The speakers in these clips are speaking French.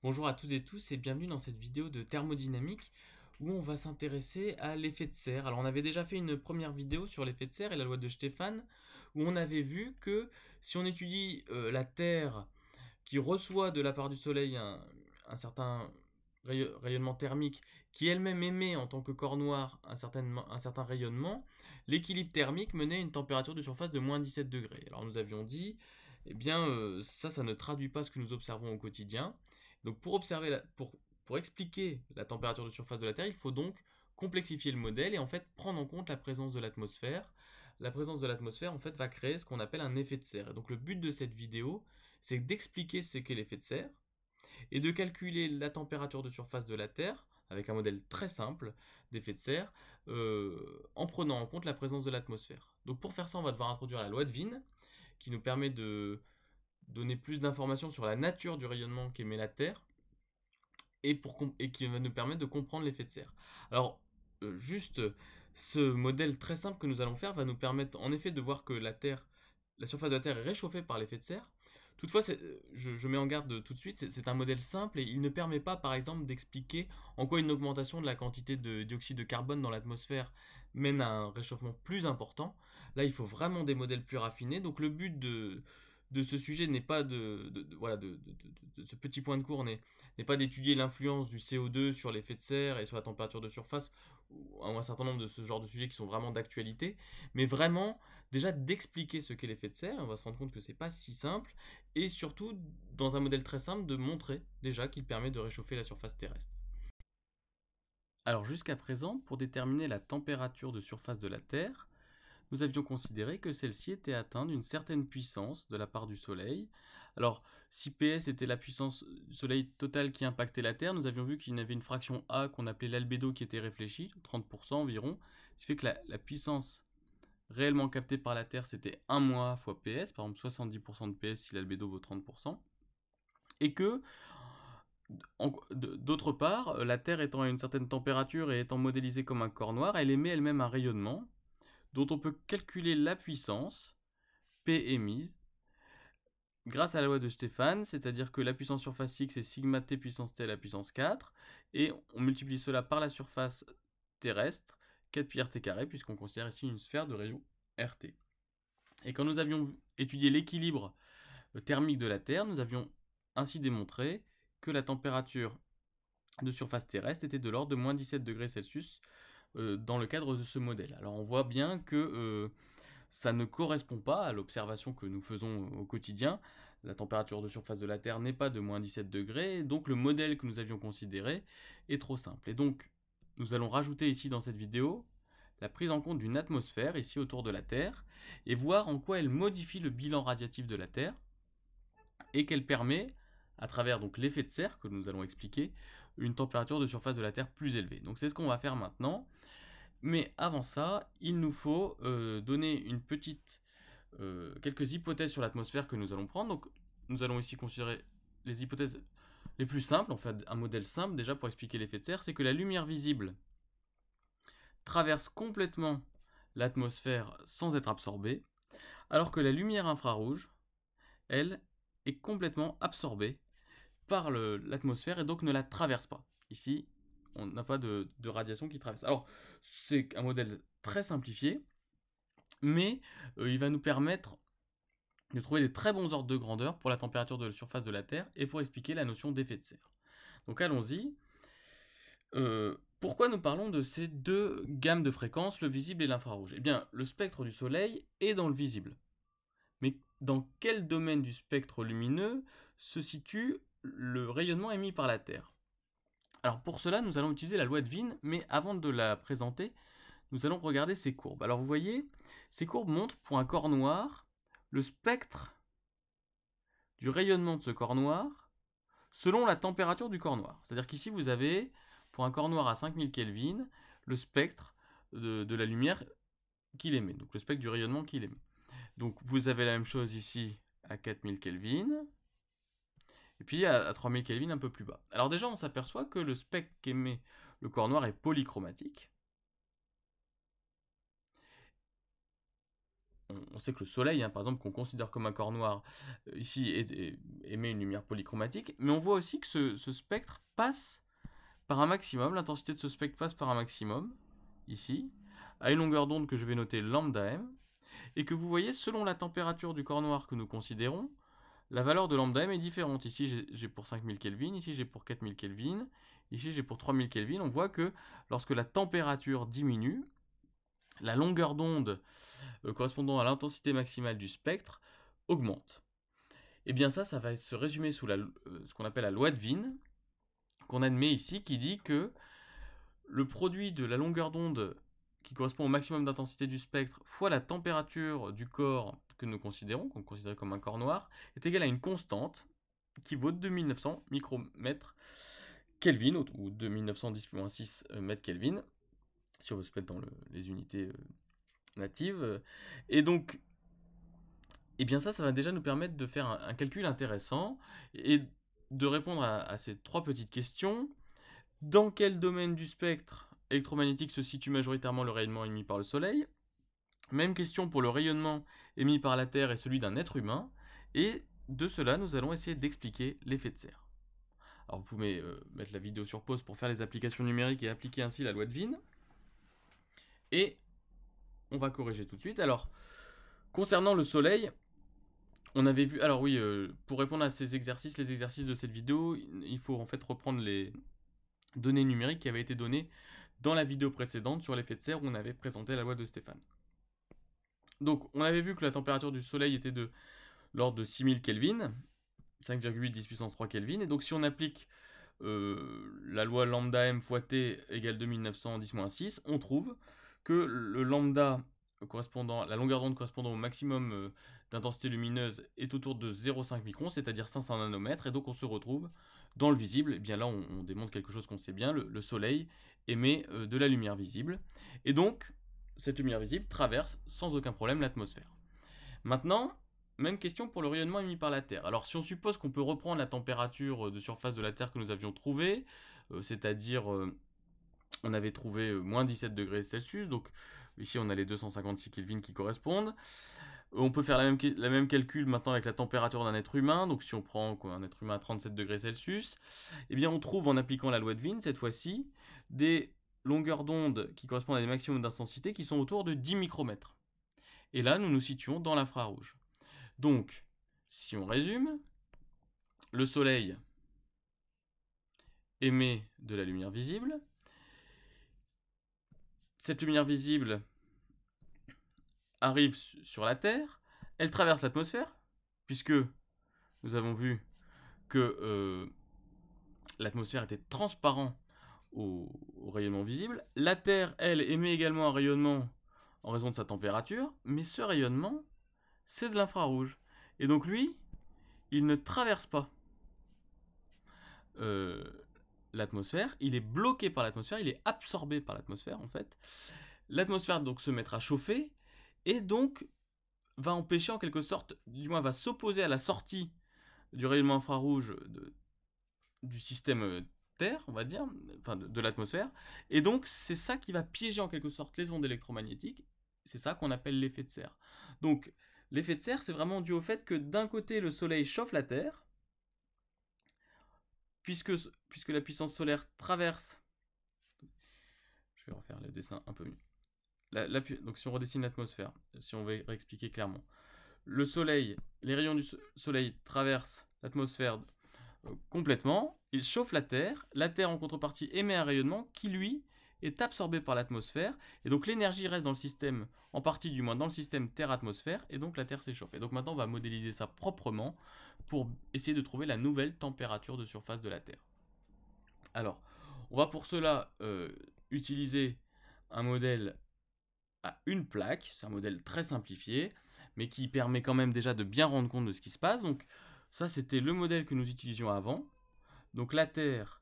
Bonjour à toutes et tous et bienvenue dans cette vidéo de thermodynamique où on va s'intéresser à l'effet de serre. Alors on avait déjà fait une première vidéo sur l'effet de serre et la loi de Stéphane où on avait vu que si on étudie la Terre qui reçoit de la part du Soleil un certain rayonnement thermique qui elle-même émet en tant que corps noir un certain rayonnement, l'équilibre thermique menait à une température de surface de moins 17 degrés. Alors nous avions dit, eh bien ça ne traduit pas ce que nous observons au quotidien. Donc pour expliquer la température de surface de la Terre, il faut donc complexifier le modèle et en fait prendre en compte la présence de l'atmosphère. La présence de l'atmosphère en fait va créer ce qu'on appelle un effet de serre. Et donc le but de cette vidéo, c'est d'expliquer ce qu'est l'effet de serre et de calculer la température de surface de la Terre avec un modèle très simple d'effet de serre en prenant en compte la présence de l'atmosphère. Donc pour faire ça, on va devoir introduire la loi de Wien qui nous permet de donner plus d'informations sur la nature du rayonnement qu'émet la Terre et qui va nous permettre de comprendre l'effet de serre. Alors, juste ce modèle très simple que nous allons faire va nous permettre en effet de voir que la surface de la Terre est réchauffée par l'effet de serre. Toutefois, je mets en garde tout de suite, c'est un modèle simple et il ne permet pas, par exemple, d'expliquer en quoi une augmentation de la quantité de dioxyde de carbone dans l'atmosphère mène à un réchauffement plus important. Là, il faut vraiment des modèles plus raffinés. Donc, le but de ce sujet n'est pas voilà, de ce petit point de cours n'est pas d'étudier l'influence du CO2 sur l'effet de serre et sur la température de surface, ou un certain nombre de ce genre de sujets qui sont vraiment d'actualité, mais vraiment déjà d'expliquer ce qu'est l'effet de serre. On va se rendre compte que c'est pas si simple, et surtout dans un modèle très simple de montrer déjà qu'il permet de réchauffer la surface terrestre. Alors jusqu'à présent, pour déterminer la température de surface de la Terre, nous avions considéré que celle-ci était atteinte d'une certaine puissance de la part du Soleil. Alors, si PS était la puissance du Soleil totale qui impactait la Terre, nous avions vu qu'il y avait une fraction A qu'on appelait l'albédo qui était réfléchie, 30% environ, ce qui fait que la puissance réellement captée par la Terre, c'était 1 moins A fois PS, par exemple 70% de PS si l'albédo vaut 30%, et que, d'autre part, la Terre étant à une certaine température et étant modélisée comme un corps noir, elle émet elle-même un rayonnement, dont on peut calculer la puissance, P émise, grâce à la loi de Stéphane, c'est-à-dire que la puissance surface X est sigma t puissance t à la puissance 4, et on multiplie cela par la surface terrestre, 4 pi rt carré, puisqu'on considère ici une sphère de rayon RT. Et quand nous avions étudié l'équilibre thermique de la Terre, nous avions ainsi démontré que la température de surface terrestre était de l'ordre de moins 17 degrés Celsius dans le cadre de ce modèle. Alors on voit bien que ça ne correspond pas à l'observation que nous faisons au quotidien. La température de surface de la Terre n'est pas de moins 17 degrés, donc le modèle que nous avions considéré est trop simple. Et donc, nous allons rajouter ici dans cette vidéo la prise en compte d'une atmosphère ici autour de la Terre et voir en quoi elle modifie le bilan radiatif de la Terre et qu'elle permet, à travers donc l'effet de serre que nous allons expliquer, une température de surface de la Terre plus élevée. Donc c'est ce qu'on va faire maintenant. Mais avant ça, il nous faut donner quelques hypothèses sur l'atmosphère que nous allons prendre. Donc, nous allons ici considérer les hypothèses les plus simples. On fait un modèle simple déjà pour expliquer l'effet de serre. C'est que la lumière visible traverse complètement l'atmosphère sans être absorbée, alors que la lumière infrarouge, elle, est complètement absorbée par l'atmosphère et donc ne la traverse pas. Ici, on n'a pas de radiation qui traverse. Alors, c'est un modèle très simplifié, mais il va nous permettre de trouver des très bons ordres de grandeur pour la température de la surface de la Terre et pour expliquer la notion d'effet de serre. Donc allons-y. Pourquoi nous parlons de ces deux gammes de fréquences, le visible et l'infrarouge? Eh bien, le spectre du Soleil est dans le visible. Mais dans quel domaine du spectre lumineux se situe le rayonnement émis par la Terre? Alors pour cela, nous allons utiliser la loi de Wien, mais avant de la présenter, nous allons regarder ces courbes. Alors vous voyez, ces courbes montrent pour un corps noir le spectre du rayonnement de ce corps noir selon la température du corps noir. C'est-à-dire qu'ici vous avez, pour un corps noir à 5000 Kelvin, le spectre de la lumière qu'il émet, donc le spectre du rayonnement qu'il émet. Donc vous avez la même chose ici à 4000 Kelvin, et puis à 3000 Kelvin un peu plus bas. Alors déjà on s'aperçoit que le spectre qu'émet le corps noir est polychromatique. on sait que le Soleil, hein, par exemple, qu'on considère comme un corps noir, ici, émet une lumière polychromatique, mais on voit aussi que ce spectre passe par un maximum, l'intensité de ce spectre passe par un maximum, ici, à une longueur d'onde que je vais noter lambda m, et que vous voyez, selon la température du corps noir que nous considérons, la valeur de lambda m est différente. Ici, j'ai pour 5000 Kelvin, ici j'ai pour 4000 Kelvin, ici j'ai pour 3000 Kelvin. On voit que lorsque la température diminue, la longueur d'onde correspondant à l'intensité maximale du spectre augmente. Et bien ça va se résumer sous ce qu'on appelle la loi de Wien, qu'on admet ici, qui dit que le produit de la longueur d'onde qui correspond au maximum d'intensité du spectre fois la température du corps que nous considérons, qu'on considère comme un corps noir, est égal à une constante qui vaut 2900 micromètres Kelvin, ou 2910,6 mètres Kelvin, si on veut se mettre dans les unités natives. Et donc, eh bien ça va déjà nous permettre de faire un calcul intéressant et de répondre à ces 3 petites questions. Dans quel domaine du spectre électromagnétique se situe majoritairement le rayonnement émis par le Soleil? Même question pour le rayonnement émis par la Terre et celui d'un être humain. Et de cela, nous allons essayer d'expliquer l'effet de serre. Alors vous pouvez mettre la vidéo sur pause pour faire les applications numériques et appliquer ainsi la loi de Wien. Et on va corriger tout de suite. Alors, concernant le Soleil, on avait vu... Alors oui, pour répondre à ces exercices, les exercices de cette vidéo, il faut en fait reprendre les données numériques qui avaient été données dans la vidéo précédente sur l'effet de serre où on avait présenté la loi de Stéphane. Donc, on avait vu que la température du Soleil était de l'ordre de 6000 Kelvin, 5,8 10 puissance 3 Kelvin, et donc si on applique la loi lambda m fois t égale 2910-6, on trouve que le lambda correspondant, la longueur d'onde correspondant au maximum d'intensité lumineuse est autour de 0,5 microns, c'est-à-dire 500 nanomètres, et donc on se retrouve dans le visible. Et bien là, on démontre quelque chose qu'on sait bien, le Soleil émet de la lumière visible, et donc cette lumière visible traverse sans aucun problème l'atmosphère. Maintenant, même question pour le rayonnement émis par la Terre. Alors si on suppose qu'on peut reprendre la température de surface de la Terre que nous avions trouvée, c'est-à-dire on avait trouvé moins 17 degrés Celsius, donc ici on a les 256 Kelvin qui correspondent. On peut faire la même calcul maintenant avec la température d'un être humain, donc si on prend un être humain à 37 degrés Celsius, eh bien on trouve en appliquant la loi de Wien, cette fois-ci, des longueurs d'onde qui correspondent à des maximums d'intensité qui sont autour de 10 micromètres. Et là, nous nous situons dans l'infrarouge. Donc, si on résume, le Soleil émet de la lumière visible. Cette lumière visible arrive sur la Terre, elle traverse l'atmosphère, puisque nous avons vu que l'atmosphère était transparente au rayonnement visible. La Terre, elle, émet également un rayonnement en raison de sa température, mais ce rayonnement, c'est de l'infrarouge. Et donc lui, il ne traverse pas l'atmosphère, il est bloqué par l'atmosphère, il est absorbé par l'atmosphère en fait. L'atmosphère donc se mettra à chauffer et donc va empêcher en quelque sorte, du moins va s'opposer à la sortie du rayonnement infrarouge du système Terre, on va dire, enfin de l'atmosphère. Et donc c'est ça qui va piéger en quelque sorte les ondes électromagnétiques. C'est ça qu'on appelle l'effet de serre. Donc l'effet de serre, c'est vraiment dû au fait que d'un côté le Soleil chauffe la Terre, puisque la puissance solaire traverse... Je vais refaire le dessin un peu mieux. Donc si on redessine l'atmosphère, si on veut réexpliquer clairement, le Soleil, les rayons du Soleil traversent l'atmosphère complètement, ils chauffent la Terre en contrepartie émet un rayonnement qui lui est absorbé par l'atmosphère, et donc l'énergie reste dans le système, en partie du moins dans le système Terre-atmosphère, et donc la Terre s'échauffe. Et donc maintenant on va modéliser ça proprement pour essayer de trouver la nouvelle température de surface de la Terre. Alors, on va pour cela utiliser un modèle à une plaque, c'est un modèle très simplifié, mais qui permet quand même déjà de bien rendre compte de ce qui se passe. Donc ça c'était le modèle que nous utilisions avant. Donc la Terre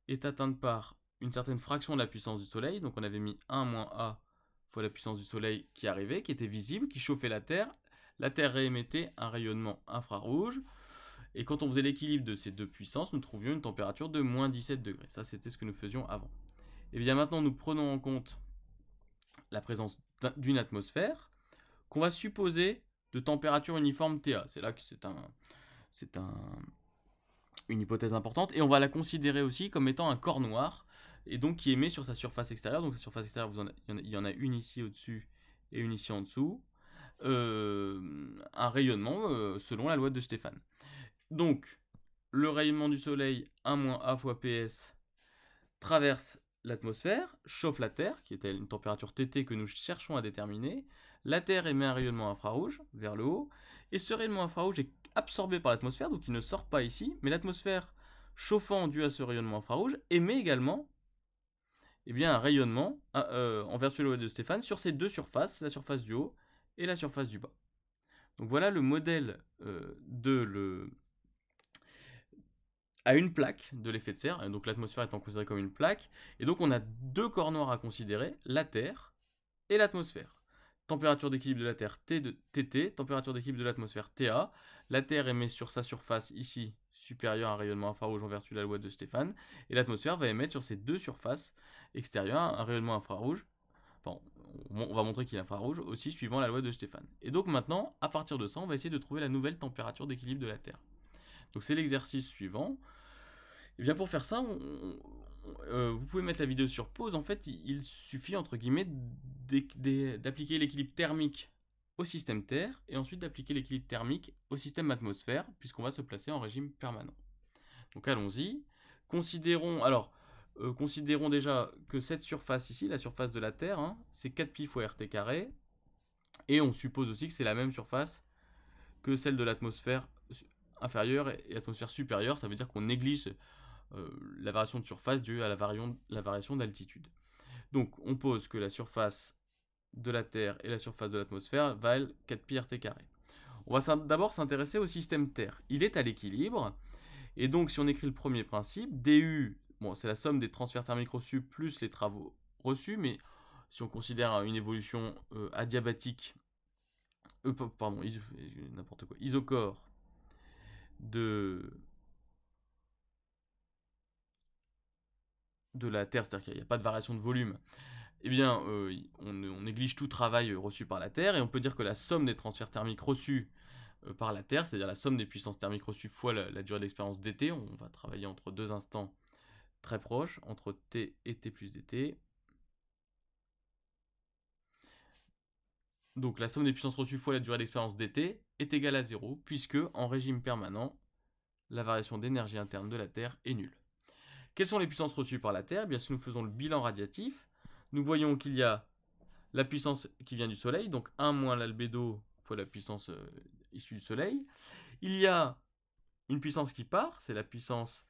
est atteinte par une certaine fraction de la puissance du Soleil, donc on avait mis 1 moins A fois la puissance du Soleil qui arrivait, qui était visible, qui chauffait la Terre réémettait un rayonnement infrarouge, et quand on faisait l'équilibre de ces deux puissances, nous trouvions une température de moins 17 degrés. Ça c'était ce que nous faisions avant. Et bien maintenant nous prenons en compte la présence d'une atmosphère, qu'on va supposer de température uniforme TA. C'est là que c'est une hypothèse importante, et on va la considérer aussi comme étant un corps noir, et donc qui émet sur sa surface extérieure. Donc sa surface extérieure, il y en a une ici au-dessus et une ici en dessous, un rayonnement selon la loi de Stéphane. Donc le rayonnement du soleil 1 - A fois PS traverse l'atmosphère, chauffe la Terre, qui était une température TT que nous cherchons à déterminer. La Terre émet un rayonnement infrarouge vers le haut, et ce rayonnement infrarouge est absorbé par l'atmosphère, donc il ne sort pas ici, mais l'atmosphère chauffant dû à ce rayonnement infrarouge émet également un rayonnement en vertu de la loi de Stéphane sur ces deux surfaces, la surface du haut et la surface du bas. Donc voilà le modèle à une plaque de l'effet de serre, donc l'atmosphère étant considérée comme une plaque, et donc on a deux corps noirs à considérer, la Terre et l'atmosphère. Température d'équilibre de la Terre TT, température d'équilibre de l'atmosphère TA. La Terre émet sur sa surface ici supérieure à un rayonnement infrarouge en vertu de la loi de Stéphane, et l'atmosphère va émettre sur ses deux surfaces extérieures un rayonnement infrarouge. Enfin, on va montrer qu'il est infrarouge aussi suivant la loi de Stéphane. Et donc maintenant, à partir de ça, on va essayer de trouver la nouvelle température d'équilibre de la Terre. Donc c'est l'exercice suivant. Et bien pour faire ça, vous pouvez mettre la vidéo sur pause. En fait, il suffit entre guillemets d'appliquer l'équilibre thermique au système Terre et ensuite d'appliquer l'équilibre thermique au système atmosphère, puisqu'on va se placer en régime permanent. Donc allons-y. Considérons déjà que cette surface ici, la surface de la Terre, hein, c'est 4pi fois RT carré, et on suppose aussi que c'est la même surface que celle de l'atmosphère inférieure et l'atmosphère supérieure. Ça veut dire qu'on néglige la variation de surface due à la variation d'altitude. Donc on pose que la surface de la Terre et la surface de l'atmosphère valent 4pi RT carré. On va d'abord s'intéresser au système Terre. Il est à l'équilibre, et donc si on écrit le premier principe, DU, bon, c'est la somme des transferts thermiques reçus plus les travaux reçus, mais si on considère une évolution adiabatique, isochore de la Terre, c'est-à-dire qu'il n'y a pas de variation de volume, eh bien, on néglige tout travail reçu par la Terre, et on peut dire que la somme des transferts thermiques reçus par la Terre, c'est-à-dire la somme des puissances thermiques reçues fois la durée d'expérience dt, on va travailler entre deux instants très proches, entre t et t plus dt. Donc la somme des puissances reçues fois la durée d'expérience dt est égale à 0, puisque en régime permanent, la variation d'énergie interne de la Terre est nulle. Quelles sont les puissances reçues par la Terre? Eh bien, si nous faisons le bilan radiatif, nous voyons qu'il y a la puissance qui vient du Soleil, donc 1 moins l'albédo fois la puissance issue du Soleil. Il y a une puissance qui part, c'est la puissance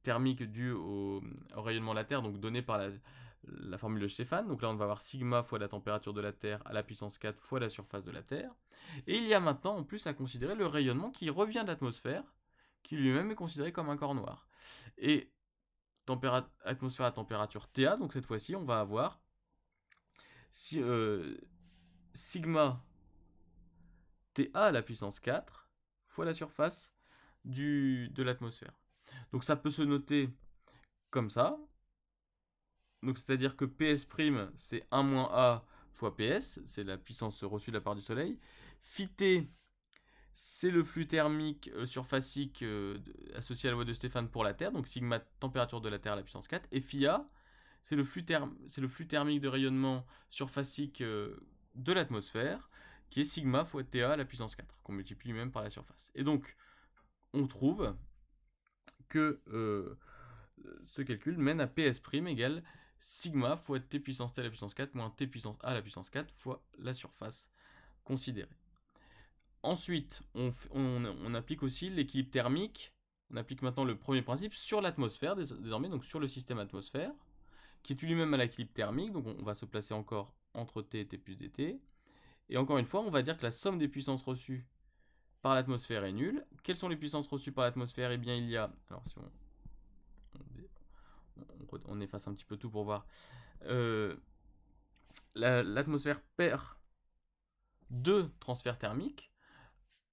thermique due au rayonnement de la Terre, donc donnée par la formule de Stéphane. Donc là, on va avoir sigma fois la température de la Terre à la puissance 4 fois la surface de la Terre. Et il y a maintenant en plus à considérer le rayonnement qui revient de l'atmosphère, qui lui-même est considéré comme un corps noir. Et atmosphère à température TA, donc cette fois-ci, on va avoir sigma TA à la puissance 4 fois la surface de l'atmosphère. Donc ça peut se noter comme ça. Donc c'est-à-dire que PS' c'est 1 - A fois PS, c'est la puissance reçue de la part du Soleil. Phi T, c'est le flux thermique surfacique associé à la loi de Stéphane pour la Terre, donc sigma température de la Terre à la puissance 4. Et Phi A, c'est le flux thermique de rayonnement surfacique de l'atmosphère, qui est sigma fois TA à la puissance 4, qu'on multiplie lui-même par la surface. Et donc, on trouve que ce calcul mène à PS' égale sigma fois t puissance t à la puissance 4 moins t puissance a à la puissance 4 fois la surface considérée. Ensuite, on applique aussi l'équilibre thermique. On applique maintenant le premier principe sur l'atmosphère, désormais, donc sur le système atmosphère, qui est lui-même à l'équilibre thermique. Donc on va se placer encore entre t et t plus dt. Et encore une fois, on va dire que la somme des puissances reçues par l'atmosphère est nulle. Quelles sont les puissances reçues par l'atmosphère? Eh bien, il y a... Alors, si on efface un petit peu tout pour voir. L'atmosphère perd deux transferts thermiques.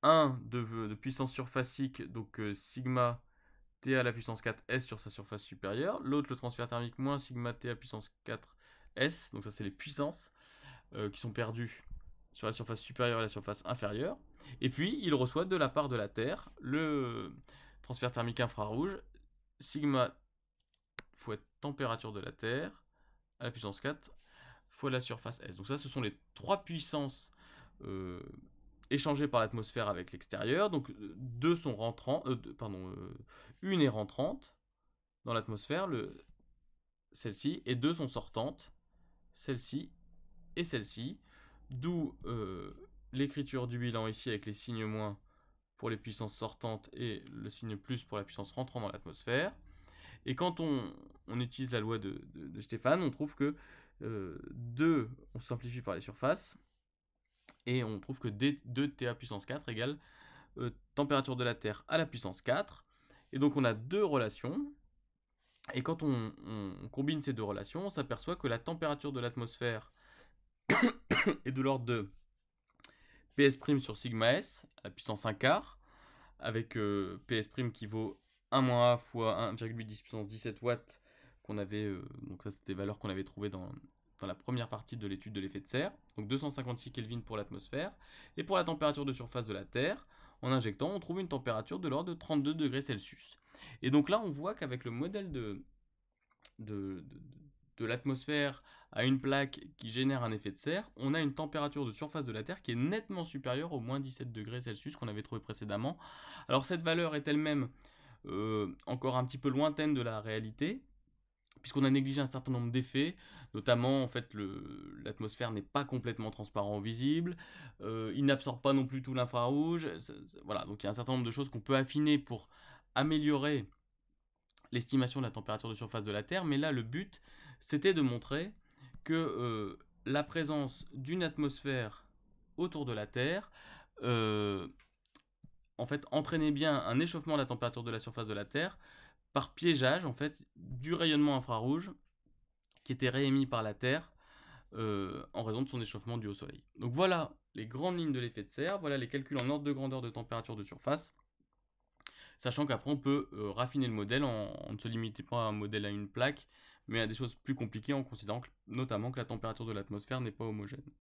Un de puissance surfacique, donc sigma t à la puissance 4s sur sa surface supérieure. L'autre, le transfert thermique moins sigma t à puissance 4s. Donc ça, c'est les puissances qui sont perdues sur la surface supérieure et la surface inférieure. Et puis, il reçoit de la part de la Terre le transfert thermique infrarouge, sigma fois température de la Terre, à la puissance 4, fois la surface S. Donc ça, ce sont les trois puissances échangées par l'atmosphère avec l'extérieur. Donc deux sont rentrants, une est rentrante dans l'atmosphère, celle-ci, et deux sont sortantes, celle-ci et celle-ci. D'où l'écriture du bilan ici avec les signes moins pour les puissances sortantes et le signe plus pour la puissance rentrant dans l'atmosphère. Et quand on utilise la loi de Stéphane, on trouve que 2, on simplifie par les surfaces, et on trouve que 2 TA puissance 4 égale température de la Terre à la puissance 4. Et donc on a deux relations, et quand on combine ces deux relations, on s'aperçoit que la température de l'atmosphère est de l'ordre de PS' sur sigma S à la puissance 1 quart, avec PS' qui vaut 1-A fois 1,8 puissance 17 watts qu'on avait, donc ça c'était des valeurs qu'on avait trouvées dans la première partie de l'étude de l'effet de serre, donc 256 Kelvin pour l'atmosphère, et pour la température de surface de la Terre, en injectant, on trouve une température de l'ordre de 32 degrés Celsius. Et donc là, on voit qu'avec le modèle de l'atmosphère à une plaque qui génère un effet de serre, on a une température de surface de la Terre qui est nettement supérieure aux moins 17 degrés Celsius qu'on avait trouvé précédemment. Alors cette valeur est elle-même encore un petit peu lointaine de la réalité, puisqu'on a négligé un certain nombre d'effets, notamment en fait l'atmosphère n'est pas complètement transparent ou visible, il n'absorbe pas non plus tout l'infrarouge, voilà, donc il y a un certain nombre de choses qu'on peut affiner pour améliorer l'estimation de la température de surface de la Terre, mais là le but c'était de montrer que la présence d'une atmosphère autour de la Terre en fait entraînait bien un échauffement de la température de la surface de la Terre par piégeage en fait du rayonnement infrarouge qui était réémis par la Terre en raison de son échauffement dû au Soleil. Donc voilà les grandes lignes de l'effet de serre, voilà les calculs en ordre de grandeur de température de surface, sachant qu'après on peut raffiner le modèle en ne se limitant pas à un modèle à une plaque, mais à des choses plus compliquées en considérant notamment que la température de l'atmosphère n'est pas homogène.